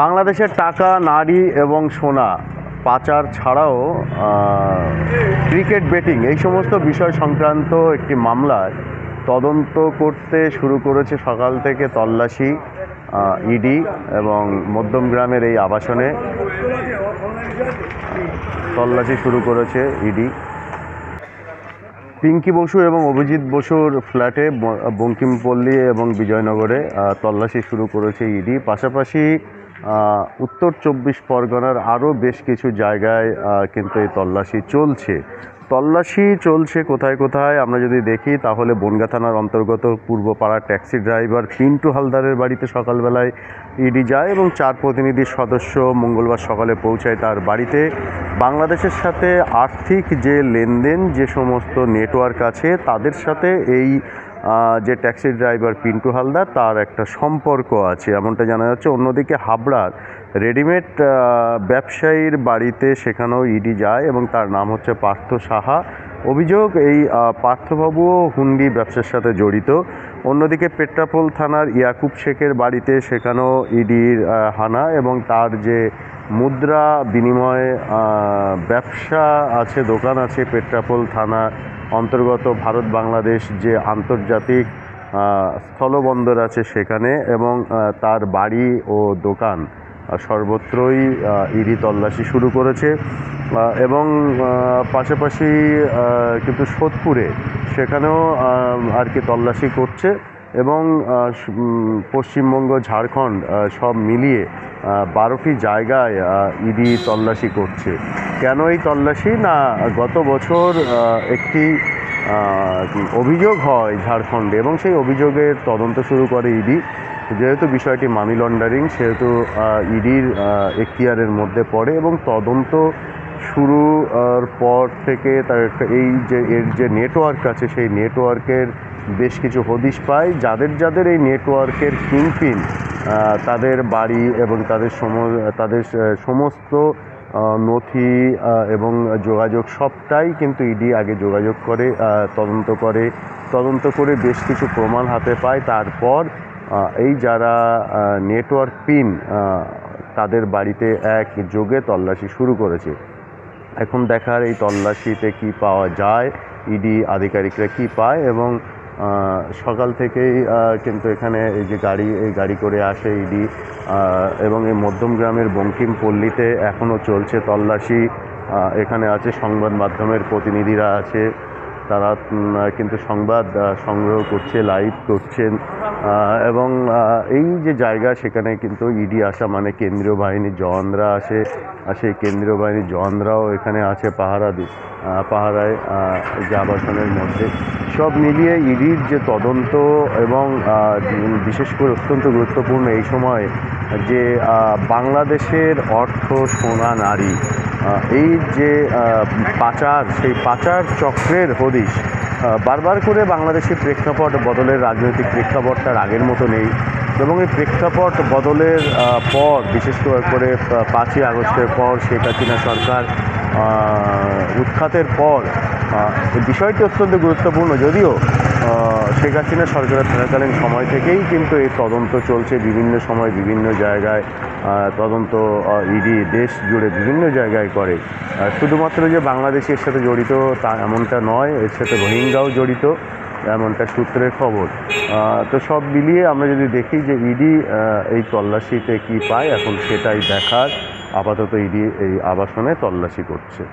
বাংলাদেশের টাকা, নারী এবং সোনা পাচার ছাড়াও ক্রিকেট বেটিং এই সমস্ত বিষয় সংক্রান্ত একটি মামলায় তদন্ত করতে শুরু করেছে সকাল থেকে তল্লাশি ইডি এবং মধ্যমগ্রামের এই আবাসনে তল্লাশি শুরু করেছে ইডি। পিঙ্কি বসু এবং অভিজিৎ বসুর ফ্ল্যাটে বঙ্কিমপল্লী এবং বিজয়নগরে তল্লাশি শুরু করেছে ইডি। পাশাপাশি উত্তর 24 পরগনার আরও বেশ কিছু জায়গায় কিন্তু এই তল্লাশি চলছে কোথায় কোথায় আমরা যদি দেখি তাহলে বনগাঁ থানার অন্তর্গত পূর্বপাড়ার ট্যাক্সি ড্রাইভার পিন্টু হালদারের বাড়িতে সকালবেলায় ইডি যায় এবং 4 প্রতিনিধি সদস্য মঙ্গলবার সকালে পৌঁছায় তার বাড়িতে। বাংলাদেশের সাথে আর্থিক যে লেনদেন যে সমস্ত নেটওয়ার্ক আছে তাদের সাথে এই যে ট্যাক্সি ড্রাইভার পিন্টু হালদার তার একটা সম্পর্ক আছে এমনটা জানা যাচ্ছে। অন্যদিকে হাবড়ার রেডিমেড ব্যবসায়ীর বাড়িতে সেখানেও ইডি যায় এবং তার নাম হচ্ছে পার্থ সাহা। অভিযোগ এই পার্থবাবুও হুন্ডি ব্যবসার সাথে জড়িত। অন্যদিকে পেট্রাপোল থানার ইয়াকুব শেখের বাড়িতে সেখানেও ইডির হানা এবং তার যে মুদ্রা বিনিময় ব্যবসা আছে, দোকান আছে পেট্রাপোল থানা অন্তর্গত ভারত বাংলাদেশ যে আন্তর্জাতিক স্থলবন্দর আছে সেখানে এবং তার বাড়ি ও দোকান সর্বত্রই ইডি তল্লাশি শুরু করেছে এবং পাশাপাশি কিন্তু সোদপুরে সেখানেও আর কি তল্লাশি করছে এবং পশ্চিমবঙ্গ, ঝাড়খণ্ড সব মিলিয়ে 12টি জায়গায় ইডি তল্লাশি করছে। কেন এই তল্লাশি? না, গত বছর একটি অভিযোগ হয় ঝাড়খণ্ডে এবং সেই অভিযোগের তদন্ত শুরু করে ইডি। যেহেতু বিষয়টি মানি লন্ডারিং সেহেতু ইডির এখতিয়ারের মধ্যে পড়ে এবং তদন্ত শুরুর পর থেকে তার এই যে এর যে নেটওয়ার্ক আছে সেই নেটওয়ার্কের বেশ কিছু হদিশ পায়। যাদের এই নেটওয়ার্কের কিংপিন তাদের বাড়ি এবং তাদের সমস্ত নথি এবং যোগাযোগ সবটাই কিন্তু ইডি আগে যোগাযোগ করে তদন্ত করে বেশ কিছু প্রমাণ হাতে পায়। তারপর এই যারা নেটওয়ার্ক পিন তাদের বাড়িতে একযোগে তল্লাশি শুরু করেছে। এখন দেখার এই তল্লাশিতে কি পাওয়া যায়, ইডি আধিকারিকরা কি পায় এবং সকাল থেকেই কিন্তু এখানে এই যে গাড়ি করে আসে ইডি এবং এই মধ্যমগ্রামের বঙ্কিমপল্লীতে এখনও চলছে তল্লাশি। এখানে আছে সংবাদ মাধ্যমের প্রতিনিধিরা আছে, তারা কিন্তু সংবাদ সংগ্রহ করছে, লাইভ করছেন এবং এই যে জায়গা সেখানে কিন্তু ইডি আসা মানে কেন্দ্রীয় বাহিনীর জওয়ানরা আসে আর সেই কেন্দ্রীয় বাহিনীর জওয়ানরাও এখানে আছে পাহারায় যে আবাসনের মধ্যে। সব মিলিয়ে ইডির যে তদন্ত এবং বিশেষ করে অত্যন্ত গুরুত্বপূর্ণ এই সময় যে বাংলাদেশের অর্থ, সোনা, নারী এই যে পাচার, সেই পাচার চক্রের হদিশ বারবার করে বাংলাদেশের প্রেক্ষাপট বদলের রাজনৈতিক প্রেক্ষাপট তার আগের মতো নেই এবং এই প্রেক্ষাপট বদলের পর বিশেষ করে 5ই আগস্টের পর শেখ হাসিনা সরকার উৎখাতের পর বিষয়টি অত্যন্ত গুরুত্বপূর্ণ। যদিও শেখ হাসিনা সরকারের থাকাকালীন সময় থেকেই কিন্তু এই তদন্ত চলছে, বিভিন্ন সময় বিভিন্ন জায়গায় তদন্ত ইডি দেশ জুড়ে বিভিন্ন জায়গায় করে। শুধুমাত্র যে বাংলাদেশ এর সাথে জড়িত তা এমনটা নয়, এর সাথে রোহিঙ্গাও জড়িত এমনটা সূত্রের খবর। তো সব মিলিয়ে আমরা যদি দেখি যে ইডি এই তল্লাশিতে কি পায় এখন সেটাই দেখার। আপাতত ইডি এই আবাসনে তল্লাশি করছে।